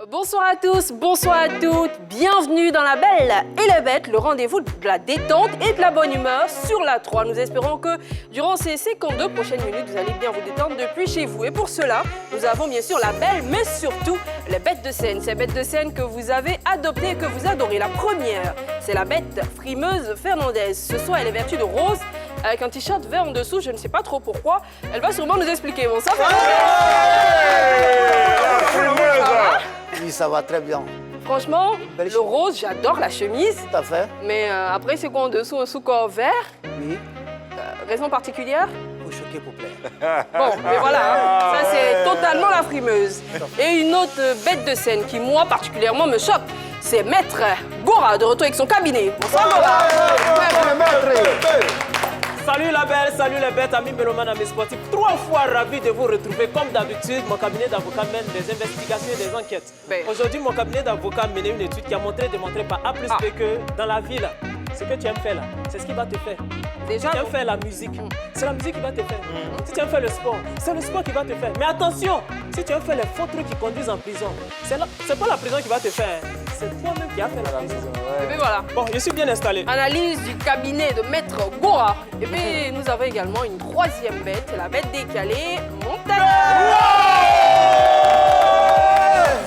Bonsoir à tous, bonsoir à toutes, bienvenue dans La Belle et la Bête, le rendez-vous de la détente et de la bonne humeur sur la 3. Nous espérons que durant ces 52 prochaines minutes, vous allez bien vous détendre depuis chez vous. Et pour cela, nous avons bien sûr la Belle, mais surtout les bêtes de scène. Ces bêtes de scène que vous avez adoptées et que vous adorez. La première, c'est la bête frimeuse Fernandez. Ce soir, elle est vêtue de rose avec un t-shirt vert en dessous, je ne sais pas trop pourquoi. Elle va sûrement nous expliquer. Bon, ça Oui, ça va très bien. Franchement, le rose, j'adore la chemise. Tout à fait. Mais après, c'est quoi en dessous, un sous-corps vert? Oui. Raison particulière? Pour choquer, pour plaire. Bon, mais voilà, hein. Ça c'est totalement la frimeuse. Et une autre bête de scène qui, moi, particulièrement me choque, c'est Maître Gora, de retour avec son cabinet. Bonsoir Gora. Salut la belle, salut les bêtes, amis mélomanes, amis sportifs. 3 fois ravi de vous retrouver. Comme d'habitude, mon cabinet d'avocat mène des investigations et des enquêtes. Aujourd'hui, mon cabinet d'avocat mène une étude qui a démontré par A plus B que dans la vie, là, ce que tu aimes faire là, c'est ce qui va te faire. Déjà, si tu aimes faire la musique, c'est la musique qui va te faire. Si tu aimes faire le sport, c'est le sport qui va te faire. Mais attention, si tu aimes faire les faux trucs qui conduisent en prison, c'est pas la prison qui va te faire. C'est toi-même qui as fait la prison. Et puis voilà. Bon, je suis bien installé. Analyse du cabinet de Maître Gora. Et puis nous avons également une troisième bête, c'est la bête décalée, Montana.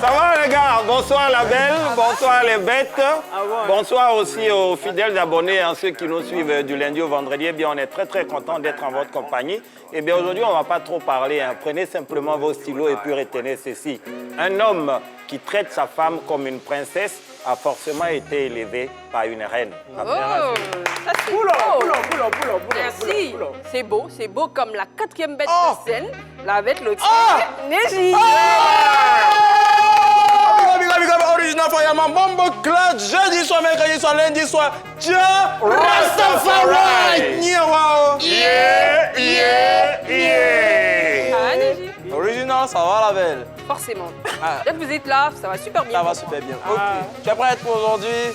Ça va les gars? Bonsoir la belle, bonsoir les bêtes. Bonsoir aussi aux fidèles abonnés, ceux qui nous suivent du lundi au vendredi. Eh bien, on est très contents d'être en votre compagnie. Eh bien, aujourd'hui, on ne va pas trop parler. Prenez simplement vos stylos et puis retenez ceci. Un homme qui traite sa femme comme une princesse a forcément été élevé par une reine. Ça c'est beau. Merci. C'est beau comme la quatrième bête de scène, la bête le Neji. Original Fireman, Bombo Clutch, jeudi soir, mercredi soir, lundi soir, Rastafari! Ah, Neji. Original, ça va la belle? Forcément. Dès que vous êtes là, ça va super bien. Ça va super bien. Ok. Tu es prête pour aujourd'hui?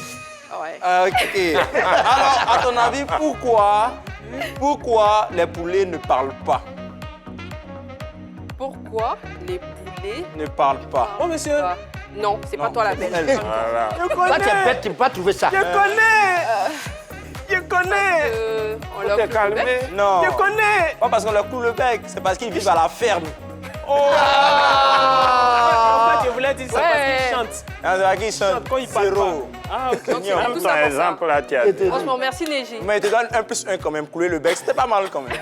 Ouais. Ok. Alors, à ton avis, pourquoi les poulets ne parlent pas? Pourquoi les poulets Ne parlent pas. Oh monsieur. Non, c'est pas toi la bête. Voilà. Je Toi, tu es connais. bête, tu ne peux pas trouver ça. Je connais. On l'a T'es calmé? Non. Je connais. Pas parce qu'on leur coule le bec, c'est parce qu'ils vivent à la ferme. En fait, je voulais dire ça parce qu'il chante. Qui chante Quand il parle zéro. pas. Ah, ok. Donc, c'est Même tout ton ça pour exemple là, tu as dit. Franchement, merci Neji. Mais il te donne 1+1 quand même, couler le bec, c'était pas mal quand même.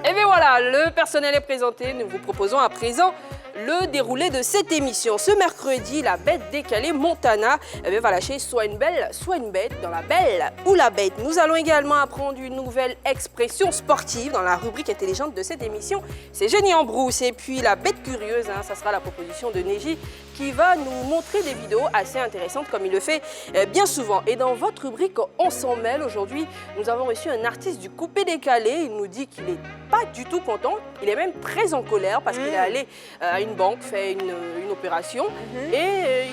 Et bien voilà, le personnel est présenté. Nous vous proposons à présent le déroulé de cette émission. Ce mercredi, la bête décalée Montana va lâcher soit une belle, soit une bête dans la belle ou la bête. Nous allons également apprendre une nouvelle expression sportive dans la rubrique intelligente de cette émission. C'est Génie en brousse. Et puis la bête curieuse, ça sera la proposition de Neji qui va nous montrer des vidéos assez intéressantes comme il le fait bien souvent. Et dans votre rubrique On s'en mêle, aujourd'hui, nous avons reçu un artiste du coupé décalé. Il nous dit qu'il n'est pas du tout content. Il est même très en colère parce qu'il est allé à une banque, fait une opération et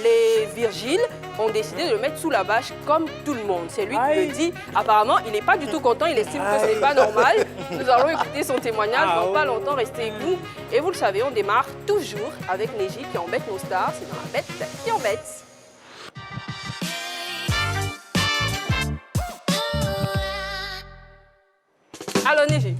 les Virgiles ont décidé de le mettre sous la bâche comme tout le monde. C'est lui qui le dit. Apparemment, il n'est pas du tout content. Il estime que ce n'est pas normal. Nous allons écouter son témoignage dans pas longtemps. Restez avec nous. Et vous le savez, on démarre toujours avec Neji qui embête nos stars. C'est dans la bête qui embête. Alors Neji.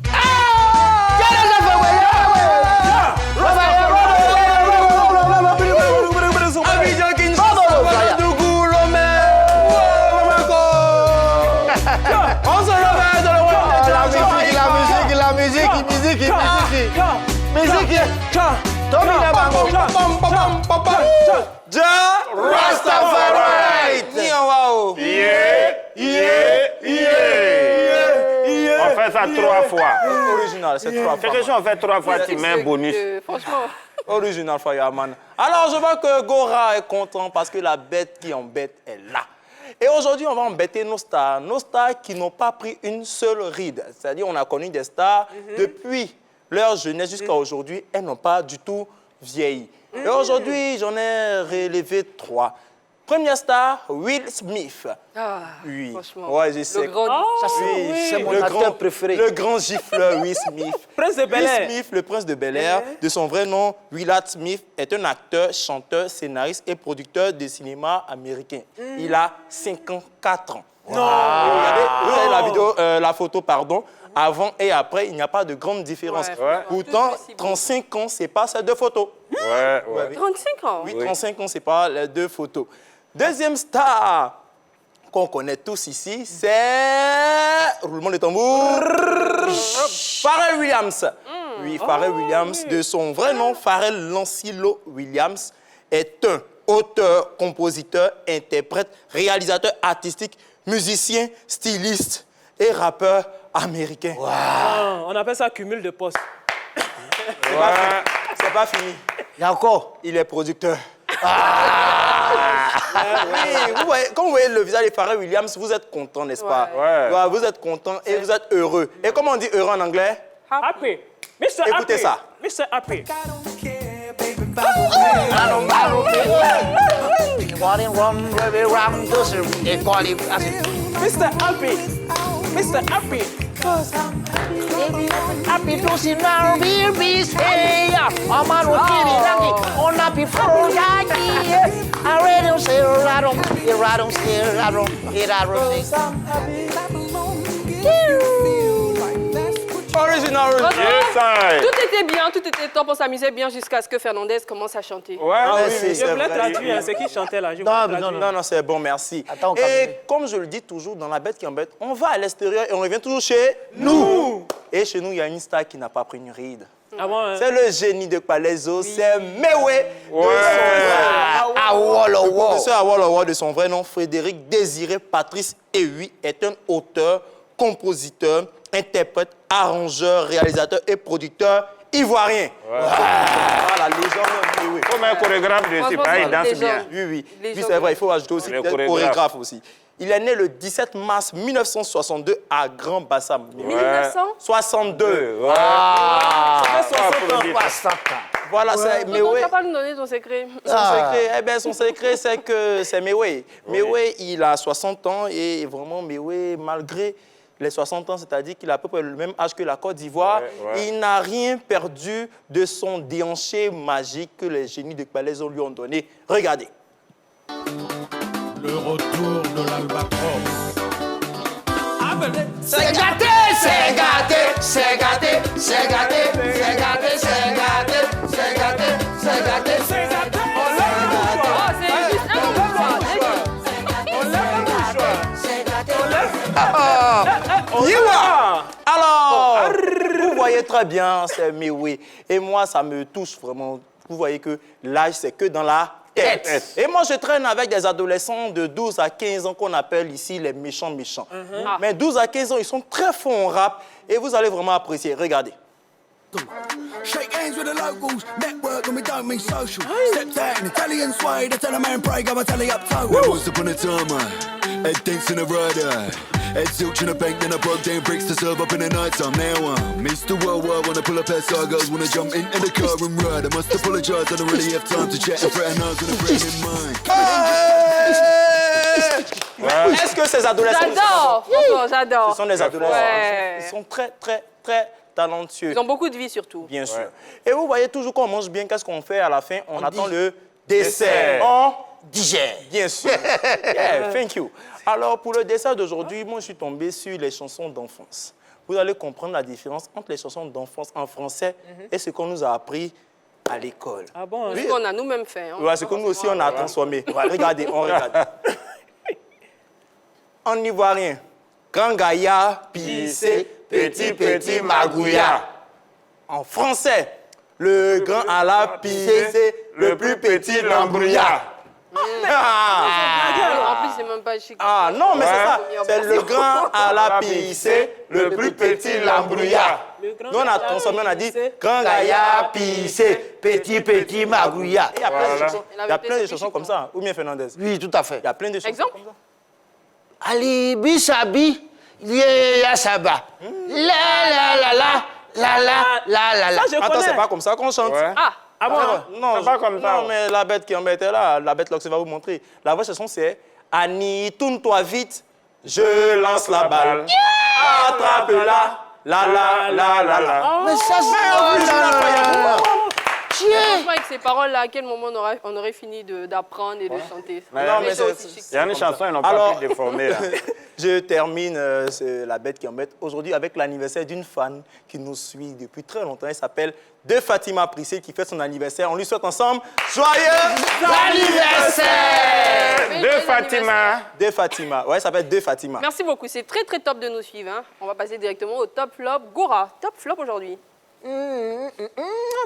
On fait ça 3 fois. Original, c'est 3 fois. C'est que si on fait 3 fois, tu mets un bonus. Franchement. Original Fireman. Alors, je vois que Gora est content parce que la bête qui embête est là. Et aujourd'hui, on va embêter nos stars qui n'ont pas pris une seule ride. C'est-à-dire, on a connu des stars depuis leur jeunesse jusqu'à aujourd'hui, elles n'ont pas du tout vieilli. Et aujourd'hui, j'en ai relevé 3. Première star, Will Smith. Ah, Oui. franchement. Ouais, je sais. Le grand... Ça, c'est mon acteur préféré. Le grand gifleur Will Smith. Prince de Bel-Air. Will Smith, le prince de Bel-Air, de son vrai nom, Willard Smith, est un acteur, chanteur, scénariste et producteur de cinéma américain. Il a 54 ans. Non. Regardez la vidéo, la photo, pardon. Avant et après, il n'y a pas de grande différence. Ouais. Pourtant, Tout aussi beau. 35 ans, c'est pas ces deux photos. Ouais, ouais. 35 ans. Oui, 35 ans, c'est pas les deux photos. Deuxième star qu'on connaît tous ici, c'est... Roulement de tambour. Pharrell Williams. Oui, Pharrell Williams, de son vrai nom, Pharrell Lancilo Williams, est un auteur, compositeur, interprète, réalisateur artistique, musicien, styliste et rappeur américain. Ah, on appelle ça cumul de postes. C'est pas fini. Il y a encore. Il est producteur. Oui, vous voyez, quand vous voyez le visage de Pharrell Williams, vous êtes content, n'est-ce pas? Ouais. Ouais, vous êtes content et vous êtes heureux. Et comment on dit heureux en anglais? Happy. Mr. Écoutez Happy. ça. Mr. Happy. Mr. Happy. Mr. Happy. Happy to see now be stay. I'm on on happy for I read say rattle, Original. Yes, I. Tout était bien, tout était top, on s'amusait bien jusqu'à ce que Fernandez commence à chanter. Ouais, Ah ouais, oui, oui, Je c'est voulais vrai. traduire, c'est qui chantait là. Je voulais Non, traduire. Non, non, c'est bon, merci. Attends, et Cameroun. comme je le dis toujours, dans la bête qui embête, on va à l'extérieur et on revient toujours chez nous. Et chez nous, il y a une star qui n'a pas pris une ride. Ah bon, hein? C'est le génie de Palaiso, c'est Mewé. Ah, Wall, Professeur Awolowo de son vrai nom, Frédéric Désiré Patrice Ehui, est un auteur, compositeur, interprète, arrangeur, réalisateur et producteur ivoirien. Voilà, légende Mewé. Comme un chorégraphe de ce Franchement, pays, il c'est danse des bien. gens. Oui, oui. Les Oui, gens c'est vrai, de- il faut ajouter aussi Les peut-être chorégraphe aussi. Il est né le 17 mars 1962 à Grand Bassam. 1900 62. Ouais. Ça fait 60 ans. Applaudissements. 60 ans. Voilà, c'est Donc, tu Mewé. vas pas nous donner ton secret. Son secret, eh ben, son secret, c'est que c'est Mewé. Mewé, il a 60 ans et vraiment, Mewé, malgré les 60 ans, c'est-à-dire qu'il a à peu près le même âge que la Côte d'Ivoire, Ouais. il n'a rien perdu de son déhanché magique que les génies de Palaiso lui ont donné. Regardez. Le retour de l'Albatros. C'est gâté, c'est gâté, c'est gâté, c'est gâté, c'est gâté, c'est gâté, c'est gâté, c'est gâté, c'est gâté. Oh, c'est juste un Alors, vous voyez très bien, c'est Mewé. Et moi, ça me touche vraiment. Vous voyez que l'âge, c'est que dans la tête. Et moi, je traîne avec des adolescents de 12 à 15 ans qu'on appelle ici les méchants méchants. Mais 12 à 15 ans, ils sont très forts en rap et vous allez vraiment apprécier. Regardez. Shake hands with the locals, network and we don't mean social. Stepped out in Italian suede, I tell a man pray, go and tell up total. Once upon a time, head thinks in a rider. Head silch in a bank, then I broke down bricks to serve up in the night time. Now I'm Mr. Worldwide, wanna pull up as girls, wanna jump into the car and ride. I must apologize, I don't really have time to chat and fraternize with a friend in mind. Est-ce que ces adolescents... J'adore, franchement, j'adore. Ce sont des adolescents. Ouais. Ils sont très, très, très talentueux. Ils ont beaucoup de vie surtout. Bien sûr. Et vous voyez toujours qu'on mange bien, qu'est-ce qu'on fait à la fin? On attend le dessert. Dessert. On digère. Bien sûr. Yeah, thank you. Alors, pour le dessert d'aujourd'hui, moi, je suis tombé sur les chansons d'enfance. Vous allez comprendre la différence entre les chansons d'enfance en français et ce qu'on nous a appris à l'école. Ah bon, hein? Ce qu'on a nous-mêmes fait. Hein. Ouais, ce que nous aussi, on a transformé. Ouais, regardez, on regarde. En ivoirien, grand gaillard, pissé, petit magouilla. En français, le grand à la pissé, le plus petit l'embrouillard. En plus, c'est même pas chic. Ah non, mais c'est ça. Ouais. C'est le grand à la pissé, le plus petit l'embrouillard. Nous, on a transformé, on a dit grand gaillard, pissé, petit magouilla. Il y a plein de chansons, il y a plein de chansons comme ça. Ou bien Fernandez? Oui, tout à fait. Il y a plein de chansons Exemple? comme ça. Ali Bisabi, yeah, Saba. La la la la, la la la la la. Ça, je Attends, connais. c'est pas comme ça qu'on chante. Ouais. Ah, Ah bon? Non, C'est pas comme ça. Non, mais la bête qui embête est là. La bête, là, que je vais vous montrer. La vraie chanson, c'est Annie, tourne-toi vite, je lance la balle. Attrape-la. La la la la la. Mais ça, Franchement, avec ces paroles-là, à quel moment on aurait fini d'apprendre et de chanter? Mais Non, mais il y a une chanson, ils n'ont pas Alors, pu déformer. Là. je termine la bête qui embête aujourd'hui avec l'anniversaire d'une fan qui nous suit depuis très longtemps. Elle s'appelle De Fatima Prissé qui fait son anniversaire. On lui souhaite ensemble joyeux anniversaire. De Fatima. De Fatima. Ouais, ça s'appelle De Fatima. Merci beaucoup, c'est très très top de nous suivre. Hein. On va passer directement au top flop. Gora, top flop aujourd'hui.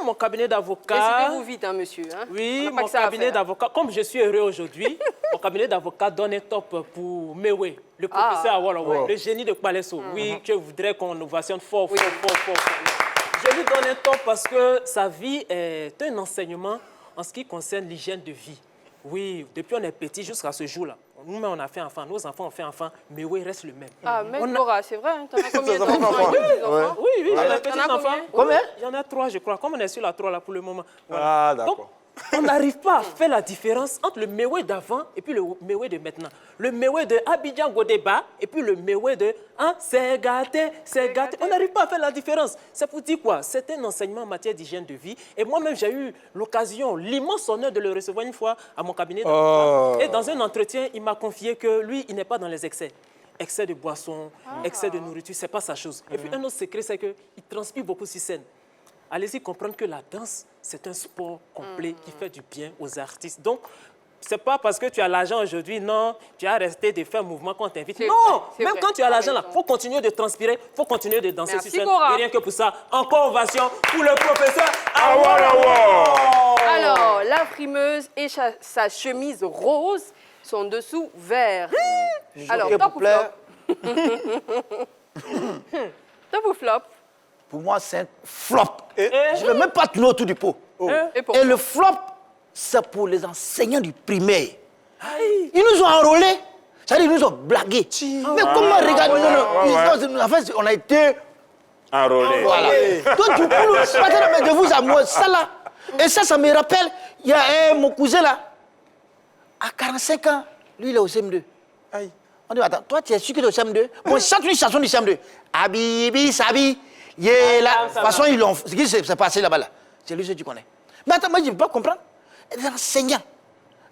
Mon cabinet d'avocat. Décidez-vous vite, hein, monsieur. Hein. Oui, On a pas mon que ça à cabinet faire. d'avocat. Comme je suis heureux aujourd'hui, mon cabinet d'avocat donne un top pour Mewe, le professeur Awolowo, le génie de Palesso. Oui, je voudrais qu'on ovationne fort. Je lui donne un top parce que sa vie est un enseignement en ce qui concerne l'hygiène de vie. Oui, depuis on est petit jusqu'à ce jour-là. Nous-mêmes, on a fait enfant, nos enfants ont fait enfant, mais oui, reste le même. Ah, même Gora, c'est vrai. Hein. T'en as combien d'enfants? Oui, j'ai des petits enfants. Combien? Il y en a 3, je crois. Comme on est sur la 3 là pour le moment. Ah, d'accord. Donc, on n'arrive pas à faire la différence entre le Mewe d'avant et puis le Mewe de maintenant. Le Mewe de Abidjan Godeba et puis le Mewe de c'est gâté, c'est gâté. On n'arrive pas à faire la différence. C'est pour dire quoi? C'est un enseignement en matière d'hygiène de vie. Et moi-même, j'ai eu l'occasion, l'immense honneur de le recevoir une fois à mon cabinet d'avocat. Et dans un entretien, il m'a confié que lui, il n'est pas dans les excès. Excès de boisson, excès de nourriture, c'est pas sa chose. Et puis un autre secret, c'est qu'il transpire beaucoup sur scène. Allez-y comprendre que la danse, c'est un sport complet qui fait du bien aux artistes. Donc, c'est pas parce que tu as l'argent aujourd'hui, non, tu as resté de faire un mouvement qu'on t'invite. Non, même vrai. quand tu as l'argent, il faut continuer de transpirer, il faut continuer de danser Merci, sur scène. Gora. Et rien que pour ça, encore ovation pour le professeur Awolowo. Alors, la frimeuse et sa chemise rose, son dessous vert. Alors, top ou flop? Top ou flop? Pour moi, c'est un flop. Eh? Je ne vais même pas tourner autour du pot. Et pourquoi? Et le flop, c'est pour les enseignants du primaire. Ils nous ont enrôlés. C'est-à-dire, ils nous ont blagué. Mais comment regarder? En fait, on a été... Enrôlé. Voilà. Donc, du coup, c'est pas de vous à moi, ça là. Et ça me rappelle, il y a mon cousin là, à 45 ans, lui, il est au CM2. Aïe. On dit, attends, toi, tu es sûr que tu es au CM2? On chante une chanson du CM2. Habibi, Sabi, yeah, là. De toute façon, ils l'ont. Ce qui s'est passé là-bas, là. C'est lui que tu connais. Mais attends, moi, je ne peux pas comprendre. Les enseignants.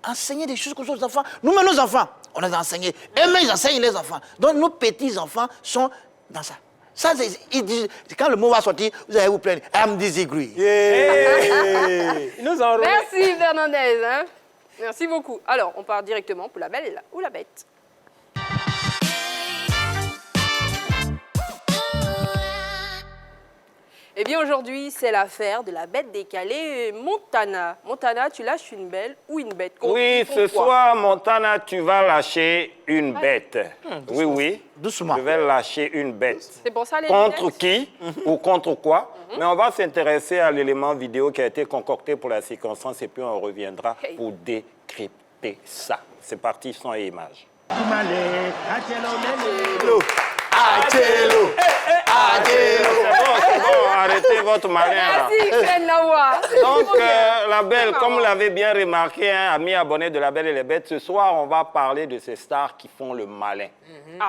Enseigner des choses comme ça aux enfants. Nous-mêmes, nos enfants, on les a enseignés. Eux-mêmes, ils enseignent les enfants. Donc, nos petits-enfants sont dans ça. Ça, ils disent, quand le mot va sortir, vous allez vous plaindre. I'm disagree. Ils nous ont enrôlés. Merci, Fernandez. Hein? Merci beaucoup. Alors, on part directement pour la belle ou la bête. Eh bien, aujourd'hui, c'est l'affaire de la bête décalée Montana. Montana, tu lâches une belle ou une bête? Oui, ce soir, Montana, tu vas lâcher une bête. Oui, oui. Doucement. Je vais lâcher une bête. C'est pour ça les Contre lunettes? qui ou contre quoi? Mais on va s'intéresser à l'élément vidéo qui a été concocté pour la circonstance et puis on reviendra Hey. pour décrypter ça. C'est parti, son et image. C'est bon, arrêtez votre malin là. Merci, Fred Lawa. Donc, la belle, comme vous l'avez bien remarqué, hein, amis abonnés de La Belle et les Bêtes, ce soir, on va parler de ces stars qui font le malin.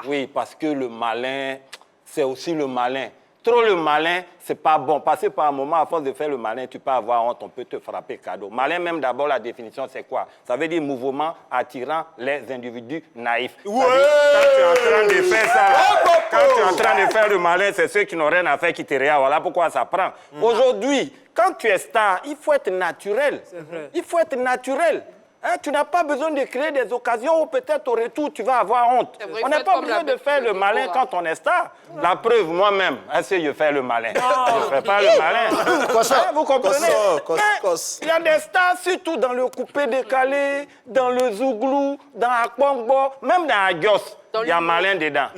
Oui, parce que le malin, c'est aussi le malin. Trop le malin, c'est pas bon. Passer par un moment, à force de faire le malin, tu peux avoir honte, on peut te frapper cadeau. Malin, même d'abord, la définition, c'est quoi? Ça veut dire mouvement attirant les individus naïfs. Ouais. Quand tu es en train de faire ça, là, quand tu es en train de faire le malin, c'est ceux qui n'ont rien à faire qui te regardent. Voilà pourquoi ça prend. Aujourd'hui, quand tu es star, il faut être naturel. Il faut être naturel. Hein, tu n'as pas besoin de créer des occasions où peut-être au retour tu vas avoir honte. Vrai, On n'a pas comme besoin la de bête faire le de malin Déborah. quand on est star. La preuve, moi-même, est-ce que je fais le malin? Je ne fais pas le malin. Hein, vous comprenez? Il y a des stars, surtout dans le coupé décalé, dans le zouglou, dans Akbongbo, même dans Agios, il y a malin dedans.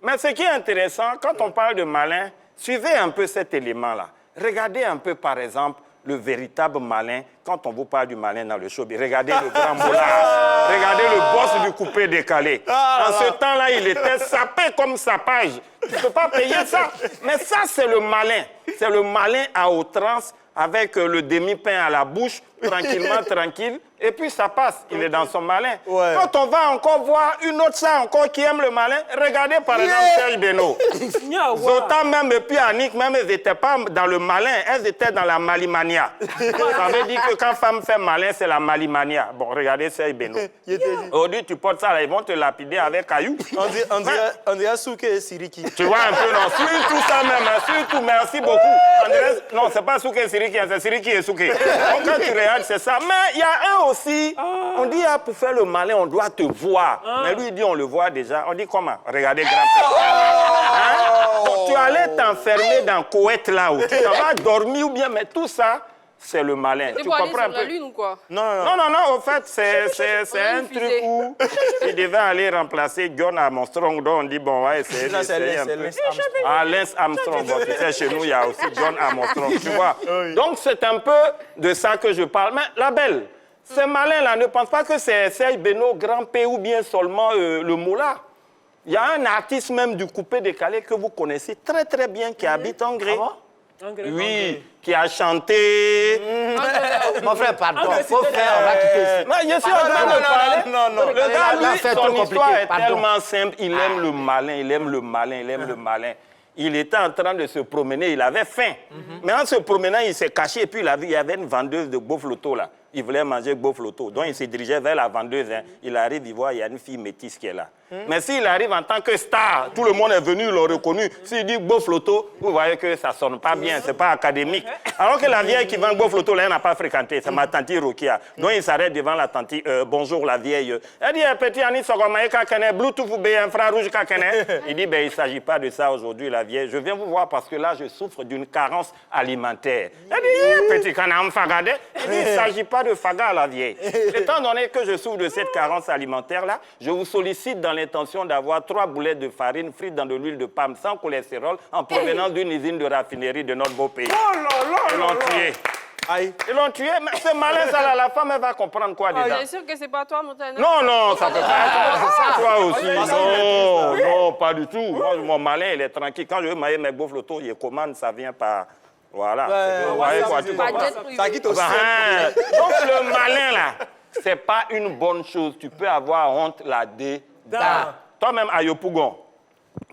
Mais ce qui est intéressant, quand on parle de malin, suivez un peu cet élément-là. Regardez un peu, par exemple, le véritable malin, quand on vous parle du malin dans le showbiz. Regardez le grand moulard. Regardez le boss du coupé décalé. En ce temps-là, il était sapé comme sapage. Tu ne peux pas payer ça. Mais ça, c'est le malin. C'est le malin à outrance avec le demi-pain à la bouche, tranquillement, tranquille, et puis ça passe, il est dans son malin. Ouais. Quand on va encore voir une autre star encore qui aime le malin, regardez par exemple Serge Beno. Zota même et puis Annick, même elles n'étaient pas dans le malin, elles étaient dans la malimania. Ça veut dire que quand femme fait malin, c'est la malimania. Bon, regardez Serge Beno. Aujourd'hui, tu portes ça là, ils vont te lapider avec caillou. On dirait Souké et Siriki. Tu vois un peu, non, surtout ça même, surtout, merci beaucoup. Andrés, non, c'est pas Souké et Siriki, c'est Siriki et Souké. Donc quand tu regardes, c'est ça. Mais il y a un aussi, on dit, ah, pour faire le malin, on doit te voir. Mais lui, il dit, on le voit déjà. On dit, comment? Regardez, grand-père. Hein? Donc, tu allais t'enfermer dans Koweït là, où tu vas dormir ou bien, mais tout ça, c'est le malin. Tu comprends aller sur un la peu? lune ou quoi? Non, au fait, c'est un truc où il devait aller remplacer John Armstrong, donc on dit, bon, ouais, c'est Lance Armstrong. Ah, Lance Armstrong, bon, tu sais, chez nous, il y a aussi John Armstrong, tu vois. Donc, c'est un peu de ça que je parle. Mais la belle, ces malins-là, ne pense pas que c'est Serge Beno, Grand P ou bien seulement le Moula. Il y a un artiste même du coupé décalé que vous connaissez très, très bien qui habite en Gré. Oui, qui a chanté. Mon frère, pardon, faut faire, on va quitter ici. Mais je suis en train de parler. Non. Le gars, Là, lui, c'est son trop histoire compliqué, est pardon. tellement simple. Il aime le malin, il aime le malin, il aime le malin. Il était en train de se promener, il avait faim. Mais en se promenant, il s'est caché et puis il a vu, il y avait une vendeuse de Beaufloto là. Il voulait manger Beaufloto. Donc il se dirigeait vers la vendeuse. Hein. Il arrive, il voit, il y a une fille métisse qui est là. Mais s'il arrive en tant que star, tout le monde est venu, ils l'ont reconnu. S'il dit Beaufloto, vous voyez que ça ne sonne pas bien, ce n'est pas académique. Alors que la vieille qui vend Beaufloto, là, elle n'a pas fréquenté. C'est ma tante Rokia. Donc il s'arrête devant la tante. Bonjour la vieille. Elle dit, petit Annie Sogomaye Kakene, Bluetooth ou infrarouge Kakene. Il dit, ben, il ne s'agit pas de ça aujourd'hui, la vieille. Je viens vous voir parce que là, je souffre d'une carence alimentaire. Elle dit, petit Kanam Fagade. Il dit, il ne s'agit pas de Faga, la vieille. Étant donné que je souffre de cette carence alimentaire-là, je vous sollicite dans l'intention d'avoir 3 boulettes de farine frites dans de l'huile de palme sans cholestérol en provenance d'une usine de raffinerie de notre beau pays. Ils l'ont tué. Ils l'ont tué, mais c'est malin ça là, la femme elle va comprendre quoi dedans. Bien sûr que c'est pas toi, Montana. Non, ça peut pas être toi aussi. Non, pas du tout. Moi, mon malin, il est tranquille. Quand je veux mailler mes Beaufloto, il commande, ça vient par... Voilà. Vous voyez quoi, tu comprends? Ça quitte aussi. Donc le malin là, c'est pas une bonne chose. Tu peux avoir honte là dedans. Toi-même, Ayopougon,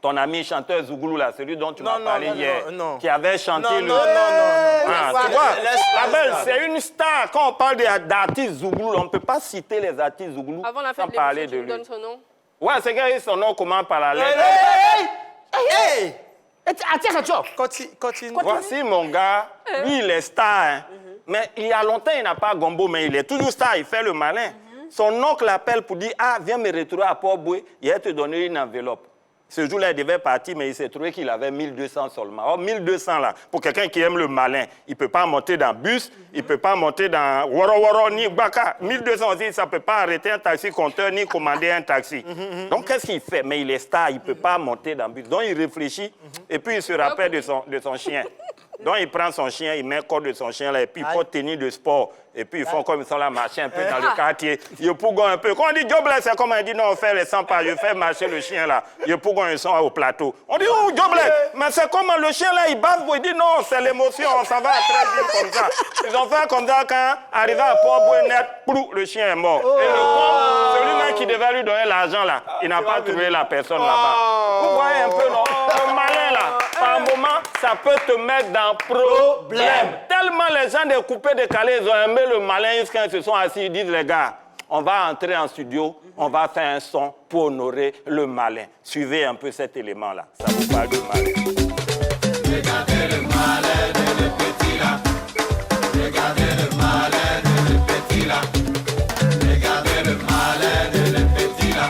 ton ami chanteur Zougoulou là, celui dont tu m'as parlé hier, qui avait chanté Non. tu vois, la belle, c'est une star. Quand on parle d'artistes Zougoulou, on ne peut pas citer les artistes Zougoulou Avant la sans fête, parler tu de me lui. donnes son nom. Ouais, c'est qu'il a son nom, comment par la lettre. Hey! Continue. Voici mon gars, lui il est star, hein. Mais il y a longtemps il n'a pas gombo, mais il est toujours star, il fait le malin. Son oncle l'appelle pour dire, ah viens me retrouver à Port-Boué, il va te donner une enveloppe. Ce jour-là, il devait partir, mais il s'est trouvé qu'il avait 1200 seulement. Or, 1200 là, pour quelqu'un qui aime le malin, il ne peut pas monter dans le bus, il ne peut pas monter dans Woro ni Baka. 1200 aussi, ça ne peut pas arrêter un taxi compteur ni commander un taxi. Donc, qu'est-ce qu'il fait? Mais il est star, il ne peut pas monter dans le bus. Donc, il réfléchit et puis il se rappelle de son chien. Donc, il prend son chien, il met le corps de son chien là, et puis il faut tenir de sport. Et puis, ils font comme ça, là, marcher un peu dans le quartier. Il pougon un peu. Quand on dit Jobless, c'est comme on dit, non, on fait les 100 pas, je fais marcher le chien là. Il pougon un son au plateau. On dit, oh, Jobless, mais c'est comme le chien là, il bave, il dit, non, c'est l'émotion, ça va très bien comme ça. Ils ont fait comme ça quand, arrivé à Port-Boué net, le chien est mort. Et le con, celui-là qui devait lui donner l'argent là, il n'a pas trouvé la personne là-bas. Vous voyez un peu, non? Le malin là, par moment, ça peut te mettre dans problème. Tellement les gens des coupés décalés, ils ont aimé le malin jusqu'à ils se sont assis, ils disent, les gars, on va entrer en studio, on va faire un son pour honorer le malin. Suivez un peu cet élément-là, ça vous parle de malin. Regardez le malin de le petit là. Regardez le malin de le petit là. Regardez le malin de le petit là.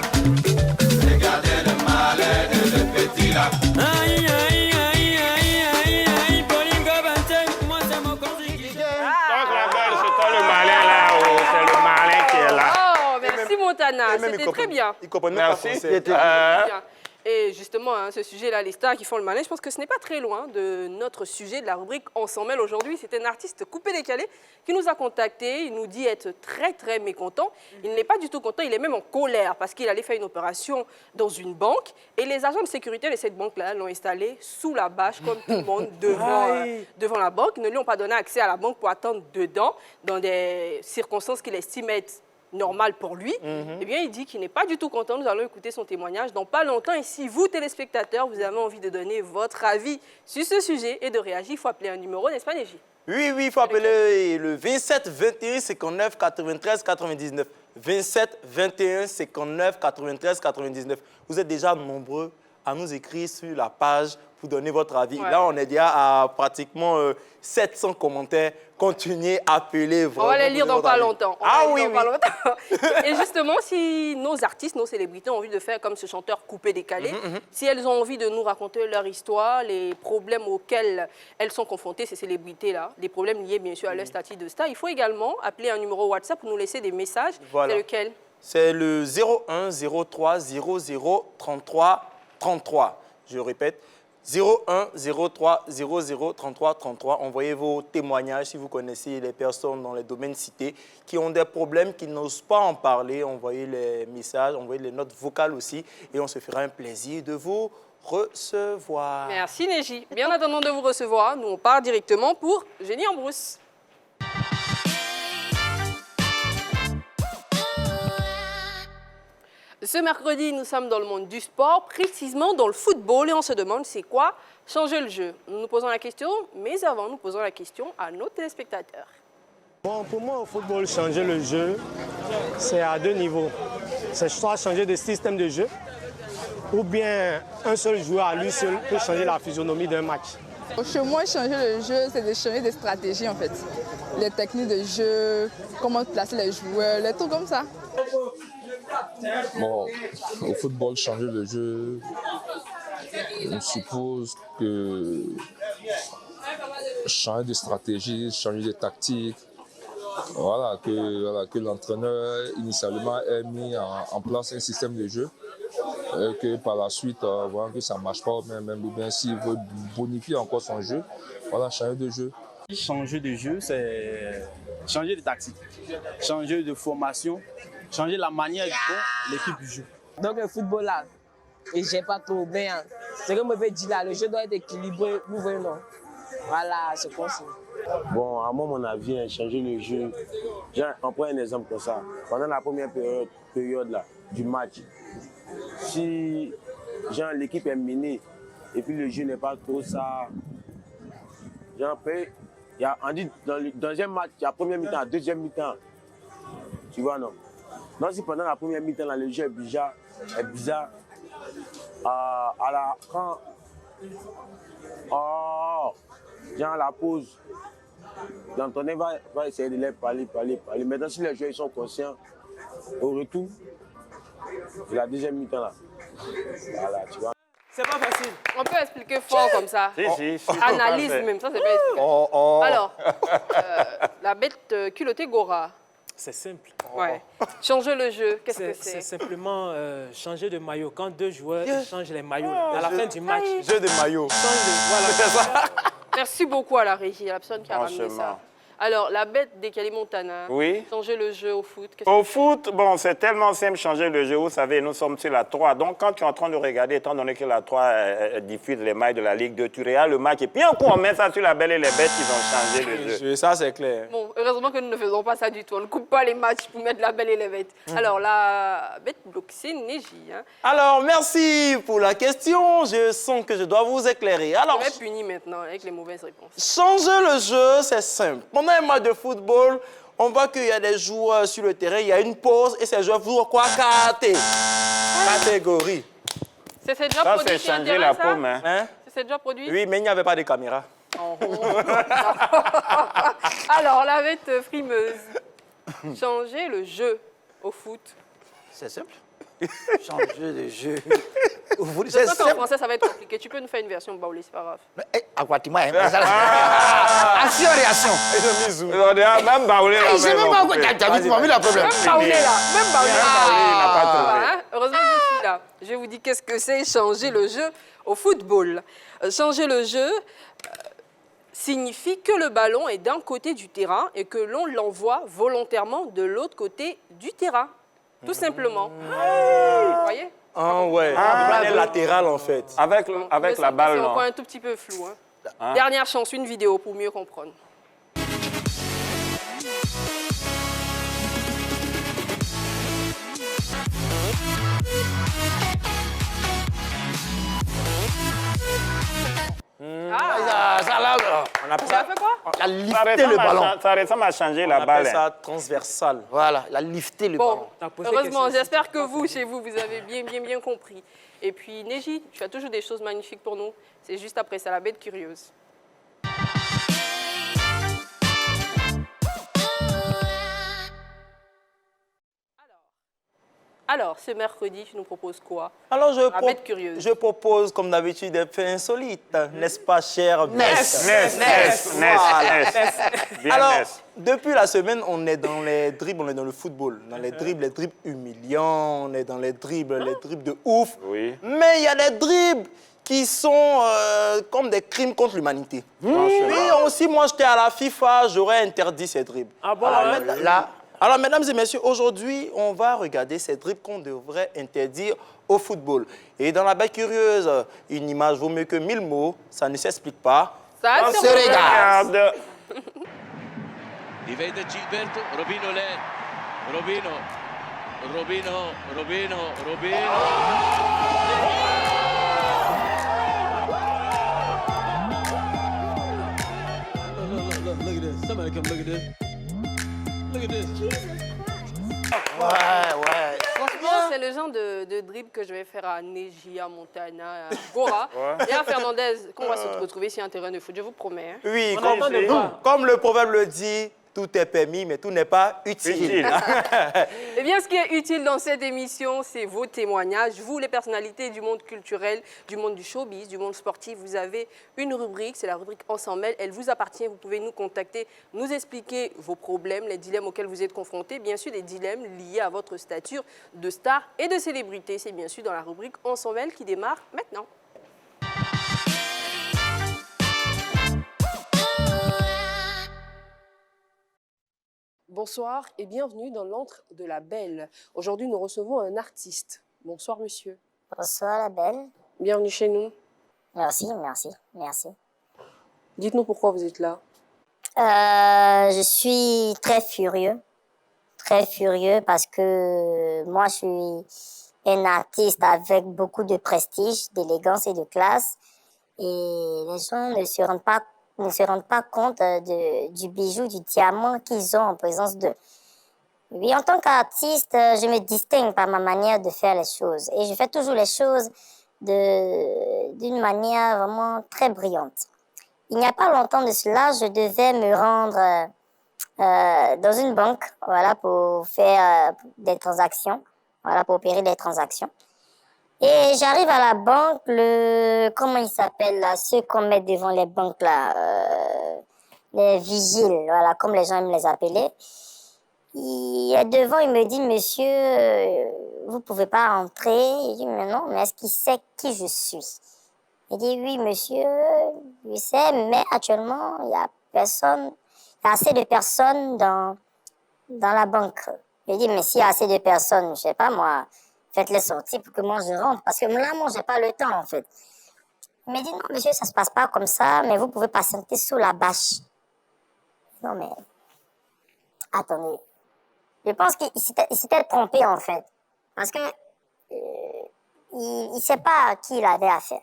Regardez le malin de le petit là. Aïe, aïe, aïe, aïe, aïe, aïe, Bolingo Bante, moi c'est mon conseiller. Donc la belle, c'est toi le malin là, c'est le malin qui est là. Oh, merci Montana, c'était très bien. Il comprend même pas Merci. français. Bien. Et justement, hein, ce sujet-là, les stars qui font le malin, je pense que ce n'est pas très loin de notre sujet de la rubrique On s'en mêle aujourd'hui. C'est un artiste coupé-décalé qui nous a contactés. Il nous dit être très, très mécontent. Il n'est pas du tout content, il est même en colère parce qu'il allait faire une opération dans une banque. Et les agents de sécurité de cette banque-là l'ont installé sous la bâche, comme tout le monde, devant la banque. Ils ne lui ont pas donné accès à la banque pour attendre dedans, dans des circonstances qu'il estime être normal pour lui, eh bien, il dit qu'il n'est pas du tout content. Nous allons écouter son témoignage dans pas longtemps. Et si vous, téléspectateurs, vous avez envie de donner votre avis sur ce sujet et de réagir, il faut appeler un numéro, n'est-ce pas, Neji? Oui, il faut appeler le 27 21 59 93 99. 27 21 59 93 99. Vous êtes déjà nombreux à nous écrire sur la page pour donner votre avis. Ouais. Là, on est déjà à pratiquement 700 commentaires. Continuez à appeler. On va les lire dans pas longtemps. Oui. Et justement, si nos artistes, nos célébrités ont envie de faire comme ce chanteur coupé-décalé, si elles ont envie de nous raconter leur histoire, les problèmes auxquels elles sont confrontées, ces célébrités-là, des problèmes liés bien sûr à leur statut de star, il faut également appeler un numéro WhatsApp pour nous laisser des messages. Voilà. C'est lequel? C'est le 01 03 00 33 33. Je répète. 01 03 00 33 33. Envoyez vos témoignages si vous connaissez les personnes dans les domaines cités qui ont des problèmes, qui n'osent pas en parler. Envoyez les messages, envoyez les notes vocales aussi et on se fera un plaisir de vous recevoir. Merci Neji. Bien en attendant de vous recevoir, nous on part directement pour Génie en brousse. Ce mercredi, nous sommes dans le monde du sport, précisément dans le football, et on se demande c'est quoi changer le jeu. Nous nous posons la question, mais avant, nous posons la question à nos téléspectateurs. Bon, pour moi, au football, changer le jeu, c'est à deux niveaux. C'est soit changer de système de jeu, ou bien un seul joueur à lui seul peut changer la physionomie d'un match. Chez moi, changer le jeu, c'est de changer de stratégie en fait. Les techniques de jeu, comment placer les joueurs, les trucs comme ça. Bon, au football, changer le jeu, on suppose que changer de stratégie, changer de tactique, voilà, que l'entraîneur initialement ait mis en place un système de jeu, que par la suite, voyant que ça ne marche pas, même bien s'il veut bonifier encore son jeu, voilà, changer de jeu. Changer de jeu, c'est changer de tactique, changer de formation, changer la manière dont l'équipe joue. Donc le football là, et j'ai pas trop bien. C'est comme je dis là, le jeu doit être équilibré, vous voyez non. Voilà, c'est comme ça. Bon, à moi, mon avis, changer le jeu. Genre, on prend un exemple comme ça. Pendant la première période là, du match, si l'équipe est menée et puis le jeu n'est pas trop ça, on dit dans le deuxième match, il y a première mi-temps, deuxième mi-temps. Tu vois, non? Donc, si pendant la première mi-temps, le jeu est bizarre, à la pause, l'entraîneur va essayer de les parler. Maintenant, si les joueurs sont conscients, au retour de la deuxième mi-temps, là, voilà, tu vois. C'est pas facile. On peut expliquer fort comme ça. Si. Analyse même, ça c'est pas expliqué. Alors, la bête culottée Gora. C'est simple. Ouais. Changer le jeu, qu'est-ce que c'est? C'est simplement changer de maillot. Quand deux joueurs changent les maillots, à la fin du match. Jeu de maillot. Voilà. Merci beaucoup à la régie, à la personne qui a ramené ça. Alors, la bête décalée Montana, changer le jeu au foot. Au foot, bon, c'est tellement simple changer le jeu. Vous savez, nous sommes sur la 3. Donc, quand tu es en train de regarder, étant donné que la 3 diffuse les matchs de la Ligue 2, tu regardes le match et puis un coup, on met ça sur la Belle et les Bêtes, ils ont changé le jeu. Ça, c'est clair. Bon, heureusement que nous ne faisons pas ça du tout. On ne coupe pas les matchs pour mettre la Belle et les Bêtes. Alors, la bête bloquée, c'est Neji. Hein. Alors, merci pour la question. Je sens que je dois vous éclairer. Alors, je vais punir maintenant avec les mauvaises réponses. Changer le jeu, c'est simple. Pendant un match de football, on voit qu'il y a des joueurs sur le terrain, il y a une pause et ces joueurs vont quoi catégorie. C'est déjà produit. Ça, c'est changer la paume. Hein? C'est déjà produit? Oui, mais il n'y avait pas de caméra. Alors, la bête frimeuse. Changer le jeu au foot. C'est simple. Changer de jeu. C'est sûr qu'en français, ça va être compliqué. Tu peux nous faire une version baoulée, c'est pas grave. Aquatima, hein. Action, réaction. Même baoulé là. J'ai même pas t'as vu, tu m'as vu le problème. Même baoulé là. Même baoulé. Il n'a pas trouvé. Heureusement que je suis là. Voilà, je vais vous dire qu'est-ce que c'est changer le jeu au football. Changer le jeu signifie que le ballon est d'un côté du terrain et que l'on l'envoie volontairement de l'autre côté du terrain. Tout simplement. Vous voyez? Ah ouais, manière latérale en fait. Avec la balle, c'est non? encore un tout petit peu flou. Hein. Dernière chance, une vidéo pour mieux comprendre. Ça là, On appelle Ça ça, fait quoi? il a lifté le ballon. Ça ressemble à changer on la appelle balle. ça transversal. Voilà, il a lifté le Bon, ballon. heureusement, j'espère que vous, chez vous, vous avez bien compris. Et puis, Neji, tu as toujours des choses magnifiques pour nous. C'est juste après ça, la bête curieuse. Alors, ce mercredi, tu nous proposes quoi? Alors La bête curieuse. je propose comme d'habitude des faits insolites, n'est-ce pas cher Ness. Bien Alors, Ness. depuis la semaine, on est dans les dribbles, on est dans le football. Dans les dribbles humiliants, on est dans les dribbles de ouf. Oui. Mais il y a des dribbles qui sont comme des crimes contre l'humanité. Oui, aussi, moi, j'étais à la FIFA, j'aurais interdit ces dribbles. Ah bon? Alors, mesdames et messieurs, aujourd'hui, on va regarder ces dribbles qu'on devrait interdire au football. Et dans la bête curieuse, une image vaut mieux que 1000 mots, ça ne s'explique pas. Ça se regarde. Difende Gilberto, Robino lei, Robino. Look at this. Somebody come look at this. Look at this. Ouais. Franchement, c'est le genre de dribble que je vais faire à Neji, à Montana, à Gora et à Fernandez, qu'on va se retrouver sur un terrain de foot, je vous promets. Hein. Oui, comme le proverbe le dit, tout est permis, mais tout n'est pas utile. Eh bien, ce qui est utile dans cette émission, c'est vos témoignages. Vous, les personnalités du monde culturel, du monde du showbiz, du monde sportif, vous avez une rubrique, c'est la rubrique Ensemble. Elle vous appartient, vous pouvez nous contacter, nous expliquer vos problèmes, les dilemmes auxquels vous êtes confrontés, bien sûr des dilemmes liés à votre stature de star et de célébrité. C'est bien sûr dans la rubrique Ensemble qui démarre maintenant. Bonsoir et bienvenue dans l'antre de la Belle. Aujourd'hui, nous recevons un artiste. Bonsoir, monsieur. Bonsoir, la Belle. Bienvenue chez nous. Merci. Dites-nous pourquoi vous êtes là. Je suis très furieux parce que moi, je suis un artiste avec beaucoup de prestige, d'élégance et de classe. Et les gens ne se rendent pas compte du bijou, du diamant qu'ils ont en présence d'eux. Oui, en tant qu'artiste, je me distingue par ma manière de faire les choses. Et je fais toujours les choses d'une manière vraiment très brillante. Il n'y a pas longtemps de cela, je devais me rendre dans une banque, voilà, pour faire des transactions, voilà, pour opérer des transactions. Et j'arrive à la banque, comment il s'appelle là, ceux qu'on met devant les banques là, les vigiles, voilà, comme les gens aiment les appeler. Il est devant, il me dit, monsieur, vous pouvez pas entrer. Je dis, mais non, mais est-ce qu'il sait qui je suis? Il dit, oui, monsieur, il sait, mais actuellement, il y a assez de personnes dans la banque. Je dis, mais s'il y a assez de personnes, je sais pas moi, faites-les sortir pour que moi je rentre. Parce que là, moi, j'ai pas le temps, en fait. Il me dit, non, monsieur, ça se passe pas comme ça, mais vous pouvez patienter sous la bâche. Non, mais attendez. Je pense qu'il s'était trompé, en fait. Parce que il sait pas à qui il avait affaire.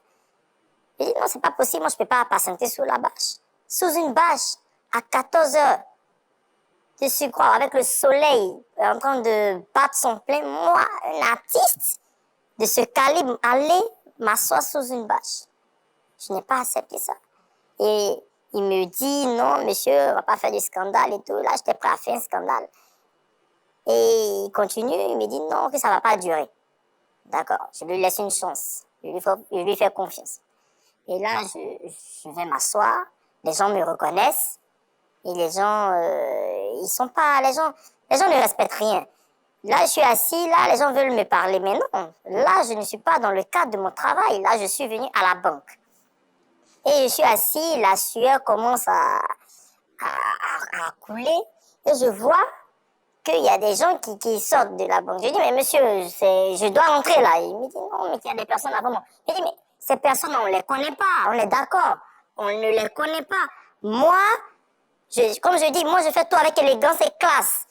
Il dit, non, c'est pas possible, moi, je peux pas patienter sous la bâche. Sous une bâche, à 14 heures, de surcroît, avec le soleil en train de battre son plein, moi, un artiste de ce calibre, aller m'asseoir sous une bâche. Je n'ai pas accepté ça. Et il me dit, non, monsieur, on va pas faire de scandale et tout. Là, j'étais prêt à faire un scandale. Et il continue, il me dit, non, que ça va pas durer. D'accord, je lui laisse une chance. Je lui fais confiance. Et là, je vais m'asseoir, les gens me reconnaissent. Et les gens, ils sont pas, les gens ne respectent rien. Là, je suis assis, là, les gens veulent me parler. Mais non, là, je ne suis pas dans le cadre de mon travail. Là, je suis venu à la banque. Et je suis assis, la sueur commence à couler. Et je vois qu'il y a des gens qui sortent de la banque. Je dis, mais monsieur, je dois rentrer là. Il me dit, non, mais il y a des personnes avant moi. Je dis, mais ces personnes, on ne les connaît pas. On est d'accord. On ne les connaît pas. Moi, comme je dis, moi, je fais tout avec élégance et classe.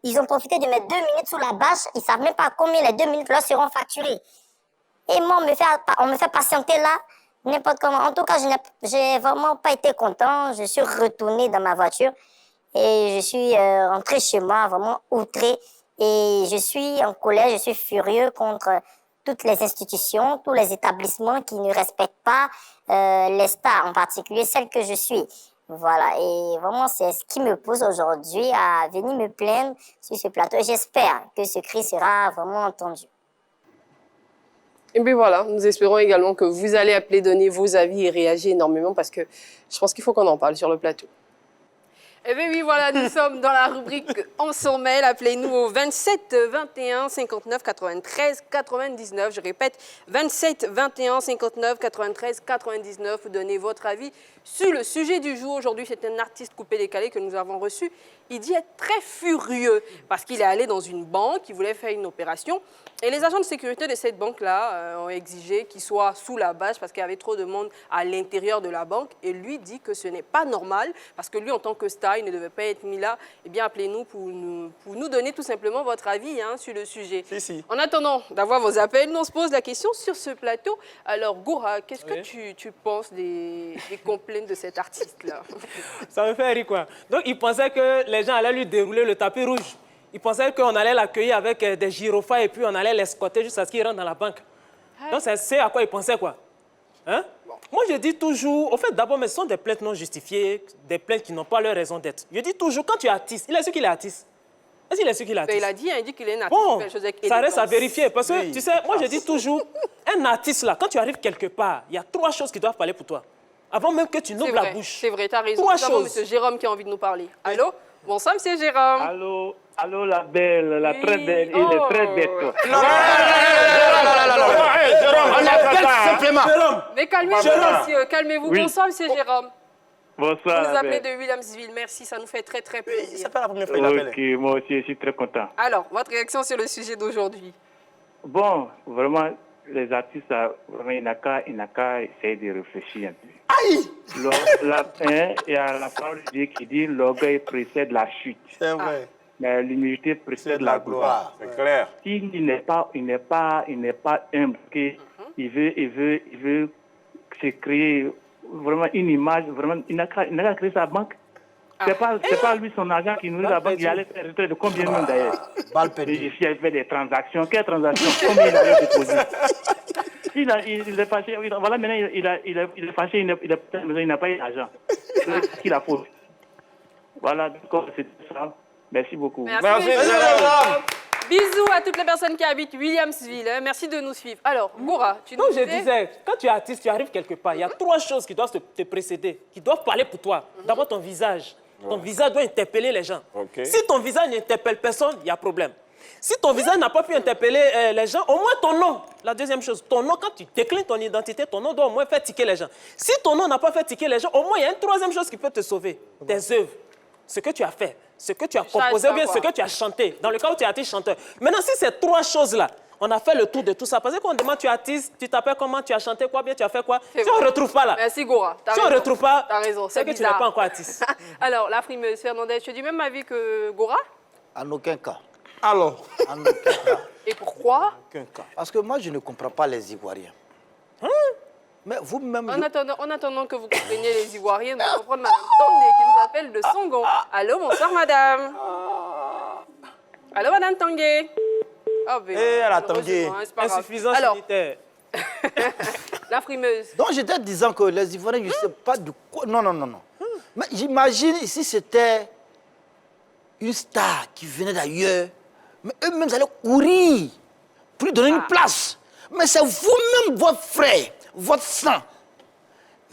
Ils ont profité de mettre 2 minutes sous la bâche. Ils ne savent même pas combien les 2 minutes là seront facturées. Et moi, on me fait patienter là, n'importe comment. En tout cas, je n'ai vraiment pas été content. Je suis retourné dans ma voiture et je suis rentré chez moi vraiment outré. Et je suis en colère, je suis furieux contre toutes les institutions, tous les établissements qui ne respectent pas les stars, en particulier celles que je suis. Voilà, et vraiment, c'est ce qui me pousse aujourd'hui à venir me plaindre sur ce plateau. Et j'espère que ce cri sera vraiment entendu. Et bien voilà, nous espérons également que vous allez appeler, donner vos avis et réagir énormément parce que je pense qu'il faut qu'on en parle sur le plateau. Eh bien oui, voilà, nous sommes dans la rubrique On s'en mêle. Appelez-nous au 27 21 59 93 99. Je répète, 27 21 59 93 99. Vous donnez votre avis sur le sujet du jour. Aujourd'hui, c'est un artiste coupé-décalé que nous avons reçu. Il dit être très furieux parce qu'il est allé dans une banque, il voulait faire une opération. Et les agents de sécurité de cette banque-là ont exigé qu'il soit sous la bâche parce qu'il y avait trop de monde à l'intérieur de la banque. Et lui dit que ce n'est pas normal parce que lui, en tant que star, il ne devait pas être mis là. Eh bien, appelez-nous pour nous donner tout simplement votre avis sur le sujet. Si. En attendant d'avoir vos appels, nous on se pose la question sur ce plateau. Alors, Gora, qu'est-ce que tu penses des complaintes de cet artiste-là? Ça me fait rire, quoi. Donc, il pensait que les gens allaient lui dérouler le tapis rouge. Il pensait qu'on allait l'accueillir avec des gyrophares et puis on allait l'escorter jusqu'à ce qu'il rentre dans la banque. Donc, c'est à quoi il pensait, quoi. Hein? Moi, je dis toujours, au fait, d'abord, mais ce sont des plaintes non justifiées, des plaintes qui n'ont pas leur raison d'être. Je dis toujours, quand tu es artiste, il est sûr qu'il est artiste. Est-ce qu'il est sûr qu'il est artiste? Il a dit, il dit qu'il est un artiste. Bon, ça reste à vérifier. Parce que, tu sais, moi, je dis toujours, un artiste, là, quand tu arrives quelque part, il y a 3 choses qui doivent parler pour toi. Avant même que tu n'ouvres la bouche. C'est vrai, tu as raison. 3 Nous avons choses. M. Jérôme qui a envie de nous parler. Allô? Bonsoir, M. Jérôme. Allô, la belle, la très belle, il est très bête. Non, on l'appelle simplement. Mais calmez-vous, monsieur, calmez-vous. Oui. Bonsoir, M. Jérôme. Bonsoir, Vous nous la appelez belle. de Williamsville. Merci, ça nous fait très, très plaisir. C'est pas la première fois qu'il appelle. Ok, moi aussi, je suis très content. Alors, votre réaction sur le sujet d'aujourd'hui? Bon, vraiment, les artistes, vraiment, il n'a qu'à essayer de réfléchir un peu. Aïe! Il y a la parole de Dieu qui dit l'orgueil précède la chute. C'est vrai. Mais l'humilité précède la gloire. C'est clair. S'il n'est pas humble, il veut se créer vraiment une image, vraiment, il n'a qu'à créer sa banque. C'est pas lui son argent qui nourrit la banque, il allait faire retrait de combien même d'ailleurs. Il fait des transactions. Quelles transactions? Combien il a déposé? Il est fâché, voilà, maintenant il est fâché, il n'a pas eu d'argent. C'est ce qu'il a fait. Voilà, donc c'est ça. Merci beaucoup. Merci. Bisous à toutes les personnes qui habitent Williamsville. Merci de nous suivre. Alors, Gora, tu nous je disais, quand tu es artiste, tu arrives quelque part, il y a 3 choses qui doivent te précéder, qui doivent parler pour toi. D'abord, ton visage. Ton visage doit interpeller les gens. Si ton visage n'interpelle personne, il y a problème. Si ton visage n'a pas pu interpeller les gens, au moins ton nom. La deuxième chose, ton nom, quand tu déclines ton identité, ton nom doit au moins faire tiquer les gens. Si ton nom n'a pas fait tiquer les gens, au moins il y a une 3e chose qui peut te sauver. Tes œuvres. Ce que tu as fait, ce que tu as composé, ou bien ce que tu as chanté, dans le cas où tu as été chanteur. Maintenant, si ces 3 choses-là, on a fait le tour de tout ça, parce que quand on demande tu es artiste, tu t'appelles comment, tu as chanté quoi, bien tu as fait quoi, si on ne retrouve pas là. Merci Gora. Si on ne retrouve pas, c'est que tu n'es pas encore artiste. Alors, la frimeuse Fernandez, tu as du même avis que Gora? En aucun cas. Alors? En aucun cas. Et pourquoi? Parce que moi, je ne comprends pas les Ivoiriens. Mais vous-même... En attendant que vous compreniez les Ivoiriens, nous allons prendre Mme Tondé qui nous appelle de Songon. Allô, bonsoir madame. Allô, madame Tanguay. Oh, elle a Tanguay. Insuffisance sanitaire. La frimeuse. Donc j'étais disant que les Ivoiriens, je ne sais pas de quoi... Non. Mais j'imagine si c'était une star qui venait d'ailleurs, mais eux-mêmes allaient courir pour lui donner une place. Mais c'est vous-même, votre frère, votre sang.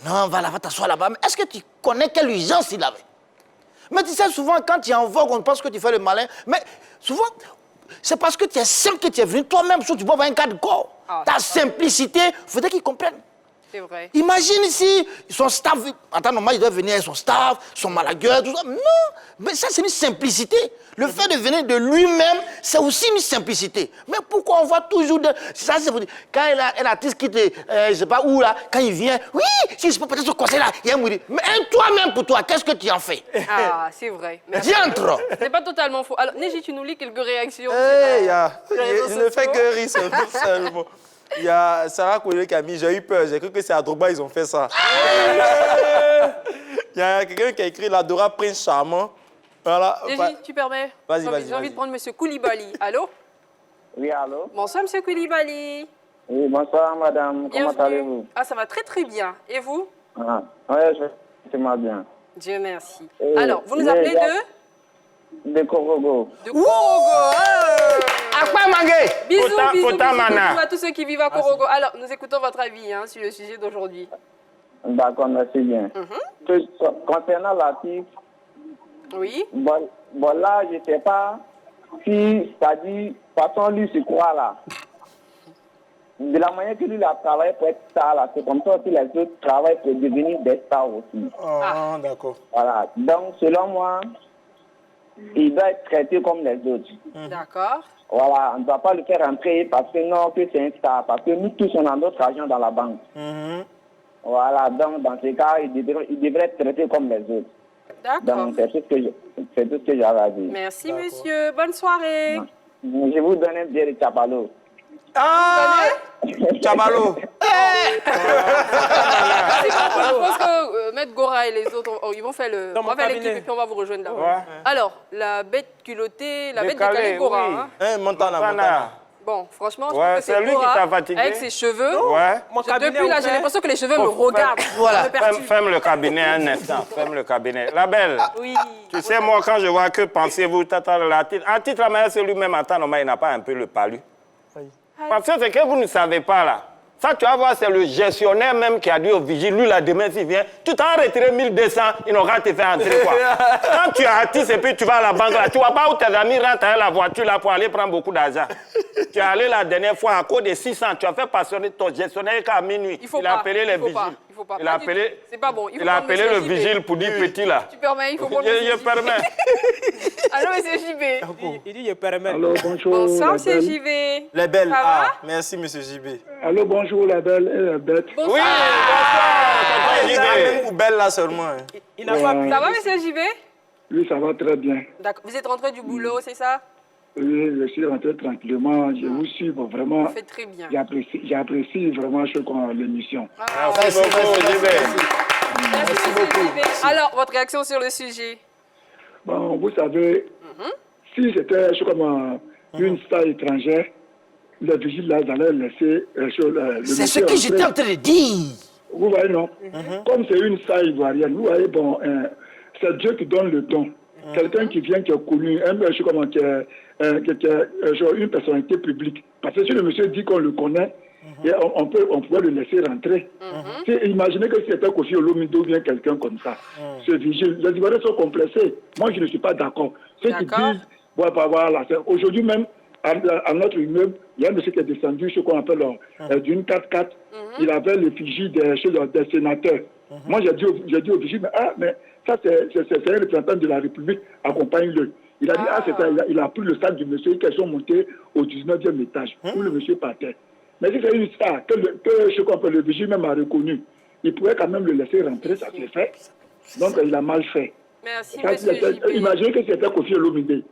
Non, va t'asseoir là-bas. Mais est-ce que tu connais quelle urgence il avait? Mais tu sais, souvent, quand tu es en vogue, on pense que tu fais le malin. Mais souvent, c'est parce que tu es simple que tu es venu toi-même, si tu peux avoir un cas de corps. Ta simplicité, il faudrait qu'ils comprennent. C'est vrai. Imagine si son staff, en temps normal, il doit venir avec son staff, son manager, tout ça. Non, mais ça c'est une simplicité. Le fait de venir de lui-même, c'est aussi une simplicité. Mais pourquoi on voit toujours de... Ça, c'est pour dire, quand un artiste quitte, je sais pas où là, quand il vient, oui, si je peux peut-être ce conseil là, il y a un mourir. Mais toi-même pour toi, qu'est-ce que tu en fais? Ah, c'est vrai. Diantre! C'est pas totalement faux. Alors, Neji, tu nous lis quelques réactions. Il ne fait que rire seulement. Il y a Sarah Koulé qui a mis « J'ai eu peur, j'ai cru que c'est à Drogba, ils ont fait ça. » Il y a quelqu'un qui a écrit « L'Adora Prince charmant. » Voilà. Neji, tu permets? Vas-y. J'ai envie de prendre M. Koulibaly. Allô? Oui, allô? Bonsoir, M. Koulibaly. Oui, bonsoir, madame. Comment allez-vous? Ah, ça va très très bien. Et vous? Ah, oui, je vais bien. Dieu merci. Alors, vous nous appelez de Korogo. De Korogo. Akwa Mangé. Bisous à tous ceux qui vivent à Korogo. Alors, nous écoutons votre avis sur le sujet d'aujourd'hui. D'accord, merci bien. Concernant l'article, oui. Bon, là, je ne sais pas si, c'est-à-dire, façon lui se croit là. De la manière que lui il a travaillé pour être star là, c'est comme ça que les autres travaillent pour devenir des stars aussi. Ah, d'accord. Voilà. Donc, selon moi, il doit être traité comme les autres. D'accord. Voilà, on ne doit pas le faire rentrer parce que non, que c'est un star. Parce que nous tous, on a notre argent dans la banque. Voilà, donc dans ces cas, il devrait être traité comme les autres. D'accord. Donc, c'est tout ce que j'avais à dire. Merci, monsieur. Bonne soirée. Je vous donne un bière de Chabalo. Ah, Chabalo. Je pense que Maître Gora et les autres, ils vont faire le... On va faire l'équipe et puis on va vous rejoindre là. Ouais. Alors, la bête culottée, la bête décalée Gora. Oui. Hein. Montana. Bon, franchement, je ouais, pense que c'est lui qui t'a fatigué. avec ses cheveux. Ouais. Depuis là, j'ai l'impression que les cheveux me regardent. Voilà. Ferme le cabinet un instant. Ferme le cabinet. La belle. Oui. Tu sais, moi, quand je vois que pensez-vous, un titre, la manière, c'est lui-même, en temps normal, il n'a pas un peu le palu. Oui. Parce que c'est que vous ne savez pas, là. Ça, tu vas voir, c'est le gestionnaire même qui a dit au vigile, lui, là, demain, s'il vient, tu t'en retiré 1200, il n'aura te fait entrer, quoi. Quand tu es artiste et puis tu vas à la banque, là, tu vois pas où tes amis rentrent à la voiture, là, pour aller prendre beaucoup d'argent. Tu es allé la dernière fois, à cause de 600, tu as fait passionner ton gestionnaire qu'à minuit. Il a appelé les vigiles. Il faut pas. Il a appelé... C'est pas bon. Il a appelé le vigile pour dire petit, là. Tu permets, il faut pas le Je permets. Allô, monsieur JB. Il dit je permets. Allô, bonjour. Bonsoir, monsieur JB. Les belles. Ça va? Merci, monsieur JB. Allô, bonjour, la belle et la bête. Bonsoir. Oui, bonsoir. Il a une poubelle là seulement. Il n'a pas... Ça va, monsieur JB? Oui, ça va très bien. D'accord. Vous êtes rentré du boulot, c'est ça? Oui, je suis rentré tranquillement. Je vous suis vraiment. Vous faites très bien. J'apprécie vraiment l'émission. Merci beaucoup, JB. Merci beaucoup. Alors, votre réaction sur le sujet? Bon, vous savez, si c'était comme une star étrangère, le vigile là, allait laisser c'est ce que j'étais en train de dire. Vous voyez, non? Comme c'est une star ivoirienne, vous voyez, bon, c'est Dieu qui donne le don. Quelqu'un qui vient, qui est connu, une personnalité publique. Parce que si le monsieur dit qu'on le connaît, et on pourrait le laisser rentrer. Imaginez que c'était Kofi Olomide ou bien quelqu'un comme ça. Ce vigile, les Ivoiriens sont complexés. Moi, je ne suis pas d'accord. Ceux qui disent, voilà, aujourd'hui même, à notre immeuble, il y a un monsieur qui est descendu, ce qu'on appelle d'une 4x4. Il avait l'effigie des sénateurs. Moi, j'ai dit au vigile, mais ça, c'est un représentant de la République, accompagne-le. Il a dit, il a pris le sac du monsieur qui sont montés au 19e étage, où le monsieur partait. Mais si c'est une star que le vigile même a reconnu, il pourrait quand même le laisser rentrer, ça s'est fait. Donc, il a mal fait. Merci, monsieur JB. Imaginez que c'était Kofi Olomide.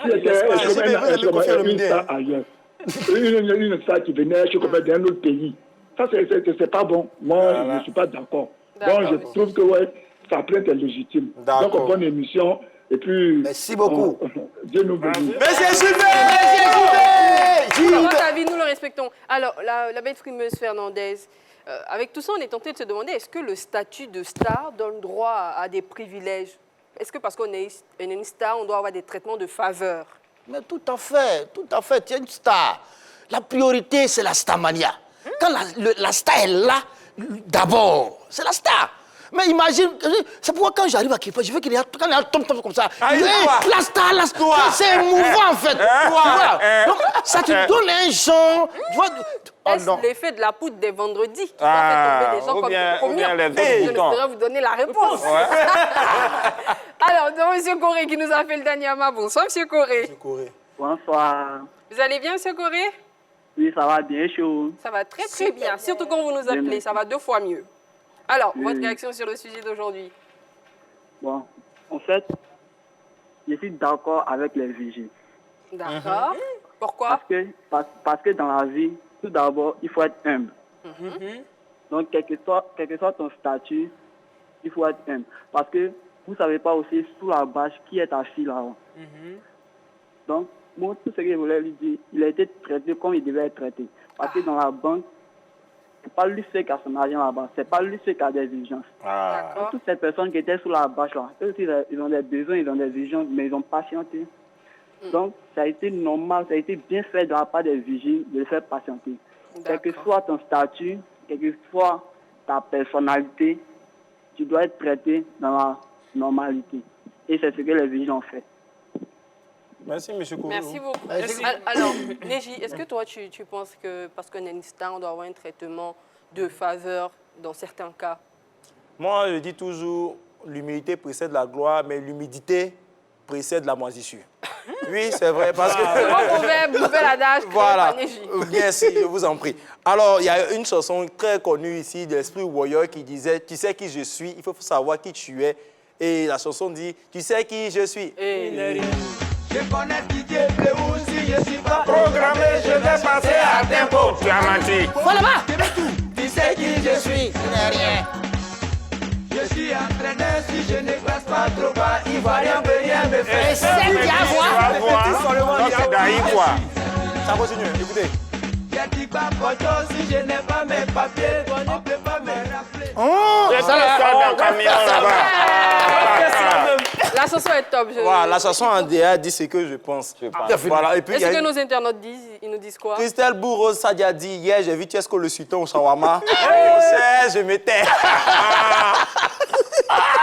Une star ailleurs. Une star qui venait d'un autre pays. Ça, c'est pas bon. Moi, je ne suis pas d'accord. Donc, je trouve que sa plainte est légitime. Donc, bonne émission. Et puis... Merci beaucoup. Dieu nous bénisse. Merci, JB. Votre avis, nous le respectons. Alors, la belle frimeuse Fernandez, avec tout ça, on est tenté de se demander, est-ce que le statut de star donne droit à des privilèges? Est-ce que parce qu'on est une star, on doit avoir des traitements de faveur? Mais tout à fait. Tu es une star. La priorité, c'est la starmania. Quand la star est là, d'abord, c'est la star. Mais imagine, c'est pourquoi quand j'arrive à Kifa, je veux qu'il y ait quand il y a tom comme ça. Ah, la star, c'est émouvant en fait. Donc, ça te donne un genre. Est-ce l'effet de la poudre des vendredis qui Ah, fait tomber des gens ou comme bien les autres Je ne boutons. saurais vous donner la réponse. Alors, donc, M. Coré qui nous a fait le dernier amas. Bonsoir, M. Coré. Bonsoir. Vous allez bien, M. Coré? Oui, ça va bien chaud. Ça va très très bien, surtout quand vous nous appelez, ça va 2 fois mieux. Alors, votre réaction sur le sujet d'aujourd'hui? Bon, en fait, je suis d'accord avec les vigiles. D'accord. Pourquoi? Parce que dans la vie, tout d'abord, il faut être humble. Donc, quel que soit ton statut, il faut être humble. Parce que vous ne savez pas aussi sous la bâche qui est ta fille là-haut. Donc, bon, tout ce que je voulais lui dire, il a été traité comme il devait être traité. Parce que dans la banque, c'est pas lui seul qui a son argent là-bas, c'est pas lui seul qui a des exigences. Donc, toutes ces personnes qui étaient sous la bâche là, eux aussi, ils ont des besoins, ils ont des exigences, mais ils ont patienté. Donc, ça a été normal, ça a été bien fait de la part des vigiles de le faire patienter. Quel que soit ton statut, quelle que soit ta personnalité, tu dois être traité dans la normalité. Et c'est ce que les vigiles ont fait. Merci, M. Kourou. Merci beaucoup. Alors, Neji, est-ce que toi, tu penses que parce qu'on est une star, on doit avoir un traitement de faveur dans certains cas? Moi, je dis toujours, l'humilité précède la gloire, mais l'humidité précède la moisissure. Oui, c'est vrai, parce que... Nouvel adage, voilà. Neji. Merci, je vous en prie. Alors, il y a une chanson très connue ici de l'Esprit Warrior qui disait « Tu sais qui je suis, il faut savoir qui tu es ». Et la chanson dit « Tu sais qui je suis ». Je connais Didier Bléou, si je suis pas programmé, je vais passer à tempo. Tu as menti. Voilà, tu sais qui je suis, rien. Je suis entraîneur, si je ne passe pas trop bas, il va rien me faire. C'est quoi? Ça continue, écoutez. Je dis pas photo, si je n'ai pas mes papiers, on ne peut pas me rappeler. C'est ça dans le camion là-bas. La chanson est top. Voilà, la chanson en DA dit ce que je pense. Voilà, et puis, Est-ce que nos internautes disent, ils nous disent quoi? Christelle Bourreau Sadia dit hier, j'ai vu Tiesco le sultan au shawarma. Je m'étais.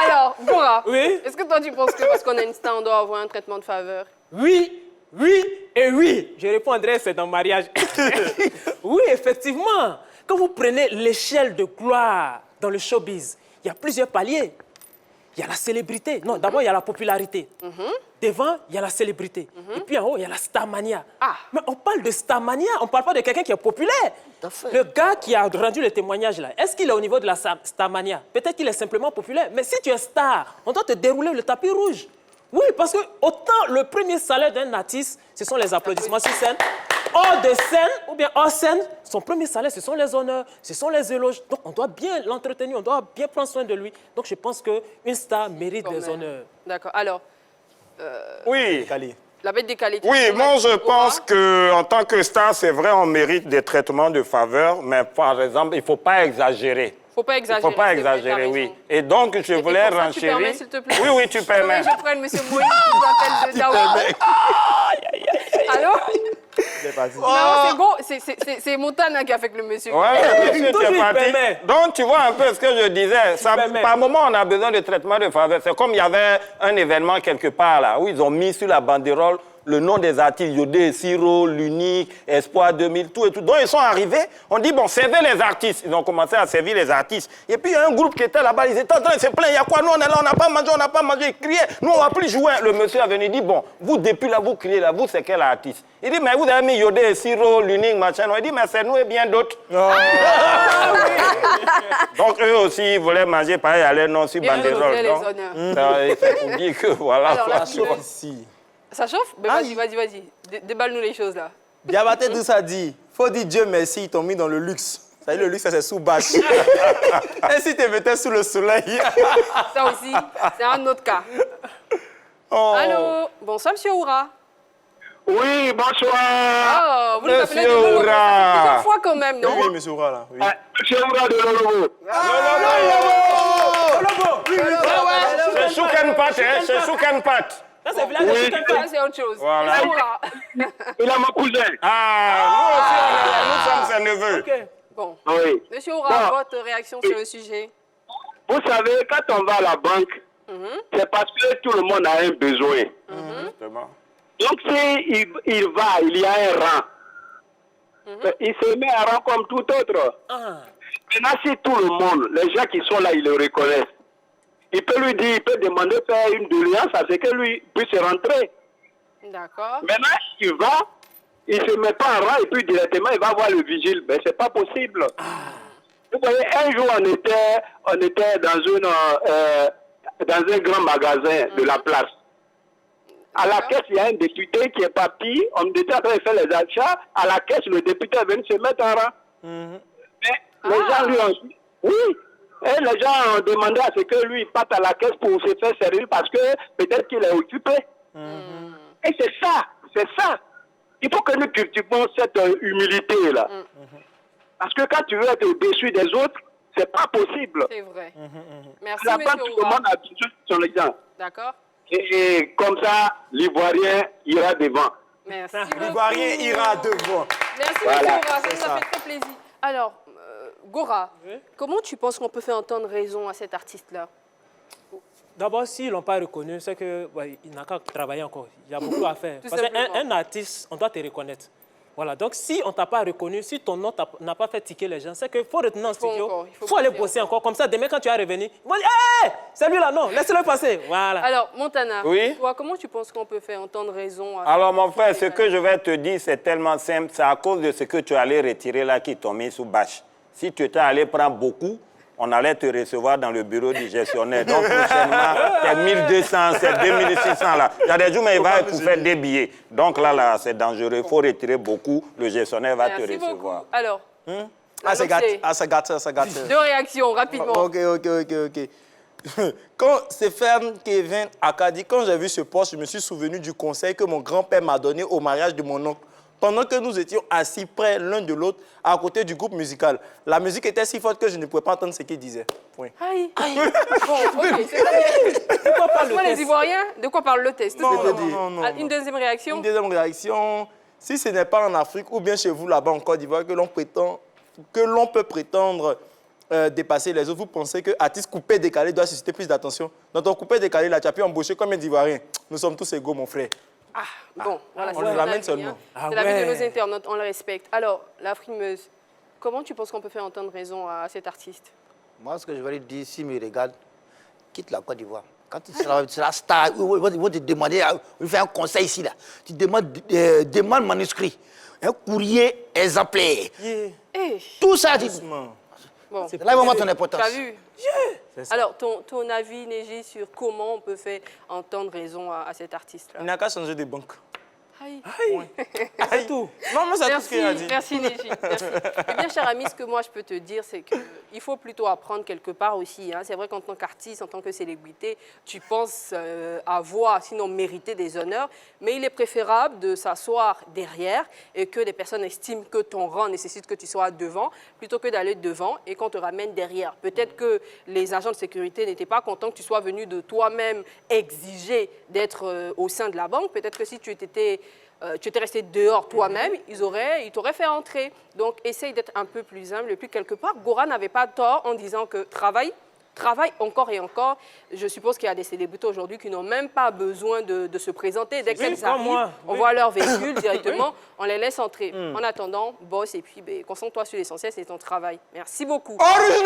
Alors, Bora, oui? Est-ce que toi tu penses que parce qu'on a une star, on doit avoir un traitement de faveur? Oui, oui et oui. Je répondrai, c'est dans le mariage. Oui, effectivement. Quand vous prenez l'échelle de gloire dans le showbiz, il y a plusieurs paliers. Il y a la célébrité. Non, d'abord, il y a la popularité. Devant, il y a la célébrité. Et puis en haut, il y a la starmania. Mais on parle de starmania, on ne parle pas de quelqu'un qui est populaire. Le gars qui a rendu le témoignage là, est-ce qu'il est au niveau de la starmania? Peut-être qu'il est simplement populaire. Mais si tu es star, on doit te dérouler le tapis rouge. Oui, parce que autant le premier salaire d'un artiste, ce sont les applaudissements sur scène. Hors de scène, ou bien hors scène, son premier salaire, ce sont les honneurs, ce sont les éloges. Donc, on doit bien l'entretenir, on doit bien prendre soin de lui. Donc, je pense qu'une star mérite des honneurs. D'accord. Alors, oui. La bête décalée. Oui, moi je pense qu'en tant que star, c'est vrai, on mérite des traitements de faveur, mais par exemple, il ne faut pas exagérer. Faut pas exagérer. Il ne faut pas exagérer, oui. Et donc, je voulais renchérir. Tu permets, s'il te plaît? Oui, oui, tu permets. Je prenne M. Moïse qui vous appelle de Dawa. Allô? Non, c'est bon, c'est Montana qui a fait que le monsieur. Oui, monsieur, tu es parti. Donc, tu vois un peu ce que je disais. Ça, par moment, on a besoin de traitement de faveur. C'est comme il y avait un événement quelque part, là, où ils ont mis sur la banderole le nom des artistes, Yodé, Siro, l'Unique, Espoir 2000, tout et tout. Donc, ils sont arrivés, on dit, bon, servez les artistes. Ils ont commencé à servir les artistes. Et puis, il y a un groupe qui était là-bas, ils étaient en train de se plaindre. Il y a quoi? Nous, on est là, on n'a pas mangé, on n'a pas mangé. Ils criaient. Nous, on ne va plus jouer. Le monsieur est venu, il dit, bon, vous, depuis là, vous criez là, vous, c'est quel artiste? Il dit, mais vous avez mis Yodé, Siro, l'Unique, machin. Il dit, mais c'est nous et bien d'autres. Donc, eux aussi, ils voulaient manger, pareil, à leur nom sur banderole. C'est pour dire que, voilà. Alors, la chauffe ici. Ça chauffe? Ben, vas-y. Déballe-nous les choses, là. Diabaté Doussa dit, faut dire Dieu merci, ils t'ont mis dans le luxe. Ça dit, le luxe, c'est sous bâche. Et si tu te mettais sous le soleil? Ça aussi, c'est un autre cas. Allô? Bonsoir, monsieur Oura. Oui, bonsoir. Oh, vous nous appelez de Lolobo plusieurs fois quand même, non? Oui, monsieur Oura, là. Oui. Monsieur Oura de Lolobo. C'est Soukenpat, hein? C'est Soukenpat. Ça, c'est village de Soukenpat, c'est autre chose. Voilà. Il a mon cousin. Ah, nous sommes ses neveux. Okay. Bon. Oui. Monsieur Oura, votre réaction sur le sujet? Vous savez, quand on va à la banque, c'est parce que tout le monde a un besoin. Justement. Donc, s'il il y a un rang. Il se met à rang comme tout autre. Maintenant, si tout le monde, les gens qui sont là, ils le reconnaissent, il peut lui dire, il peut demander de faire une doléance à ce que lui puisse rentrer. D'accord. Maintenant, il va, il ne se met pas en rang et puis directement, il va voir le vigile. Mais ce n'est pas possible. Vous voyez, un jour, on était dans un grand magasin de la place. À la caisse, il y a un député qui est parti. On était en train de faire les achats. À la caisse, le député est venu se mettre en rang. Mais les gens lui ont dit, oui. Et les gens ont demandé à ce que lui parte à la caisse pour se faire servir parce que peut-être qu'il est occupé. Et c'est ça. Il faut que nous cultivons cette humilité-là. Parce que quand tu veux être au-dessus des autres, c'est pas possible. C'est vrai. Merci, la monsieur tout le monde a besoin de son exemple. D'accord. Et comme ça, l'Ivoirien ira devant. Merci. L'Ivoirien ira devant. Merci, Voilà. monsieur Gora, ça nous a fait très plaisir. Alors, Gora, comment tu penses qu'on peut faire entendre raison à cet artiste-là? D'abord, s'ils ne l'ont pas reconnu, c'est qu'il n'a qu'à travailler encore. Il y a beaucoup à faire. Parce qu'un artiste, on doit te reconnaître. Voilà, donc si on ne t'a pas reconnu, si ton nom n'a pas fait tiquer les gens, c'est qu'il faut retenir en studio, il faut aller bosser encore. Comme ça, demain, quand tu vas revenir, ils vont dire « Hé, c'est lui là, non, laissez-le passer. » Voilà. Alors, Montana, Oui? toi, comment tu penses qu'on peut faire entendre raison à... Alors, mon frère, ce que je vais te dire, c'est tellement simple. C'est à cause de ce que tu allais retirer là qui t'ont mis sous bâche. Si tu étais allé prendre beaucoup, on allait te recevoir dans le bureau du gestionnaire. Donc, prochainement, c'est 1200, c'est 2600 là. Il y a des jours, mais il va pour faire des billets. Donc là, c'est dangereux. Il faut retirer beaucoup. Le gestionnaire va te recevoir. Beaucoup. Alors, ça gâte. Deux réactions, rapidement. Ok. Quand Stéphane Kevin Akadi, quand j'ai vu ce poste, je me suis souvenu du conseil que mon grand-père m'a donné au mariage de mon oncle. Pendant que nous étions assis près l'un de l'autre, à côté du groupe musical. La musique était si forte que je ne pouvais pas entendre ce qu'il disait. Point. Aïe. Bon, ok, c'est très bien. De quoi parlent les Ivoiriens? De quoi parle le test? Non. Une deuxième réaction? Une deuxième réaction, si ce n'est pas en Afrique ou bien chez vous là-bas en Côte d'Ivoire que l'on peut prétendre dépasser les autres, vous pensez que artiste coupé décalé doit susciter plus d'attention? Dans ton coupé décalé, là, tu as pu embaucher combien d'Ivoiriens? Nous sommes tous égaux, mon frère. Bon, voilà, on le ramène seulement. C'est la vie de nos internautes, on le respecte. Alors, la frimeuse, comment tu penses qu'on peut faire entendre raison à cet artiste? Moi, ce que je vais lui dire, s'il me regarde, quitte la Côte d'Ivoire. Quand tu seras star, ils vont te demander, on fait un conseil ici, là. Tu demandes manuscrit, un courrier exemplaire. Tout ça, Bon, c'est là vraiment ton importance. Tu as vu? Alors, ton avis, Neji, sur comment on peut faire entendre raison à cet artiste-là? Il n'a qu'à changer de banque. Aïe. C'est tout. Non, mais c'est tout ce qu'il a dit. Merci, Neji. Merci. Eh bien, cher ami, ce que moi, je peux te dire, c'est qu'il faut plutôt apprendre quelque part aussi. Hein. C'est vrai qu'en tant qu'artiste, en tant que célébrité, tu penses avoir, sinon mériter des honneurs, mais il est préférable de s'asseoir derrière et que les personnes estiment que ton rang nécessite que tu sois devant, plutôt que d'aller devant et qu'on te ramène derrière. Peut-être que les agents de sécurité n'étaient pas contents que tu sois venu de toi-même exiger d'être au sein de la banque. Peut-être que si tu étais resté dehors toi-même, ils t'auraient fait entrer. Donc, essaye d'être un peu plus humble. Et puis, quelque part, Gora n'avait pas tort en disant que travaille encore et encore. Je suppose qu'il y a des célébrités aujourd'hui qui n'ont même pas besoin de se présenter. Dès qu'elles arrivent, on voit leur véhicule directement, on les laisse entrer. En attendant, bosse et puis concentre-toi sur l'essentiel, c'est ton travail. Merci beaucoup. C'est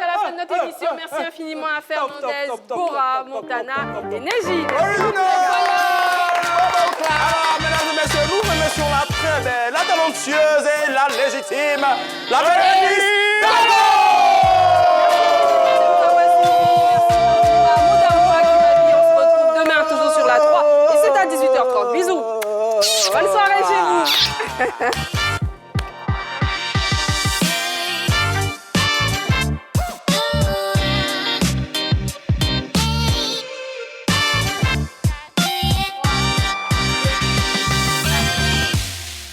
la fin de notre émission. Merci infiniment à Fernandez, Gora, Montana et Neji. Alors, mesdames et messieurs, nous remercions la très belle, la talentueuse et la légitime, la belle Miss Demain, toujours sur la 3. Et c'est à 18h30. Bisous. Bonne soirée chez vous.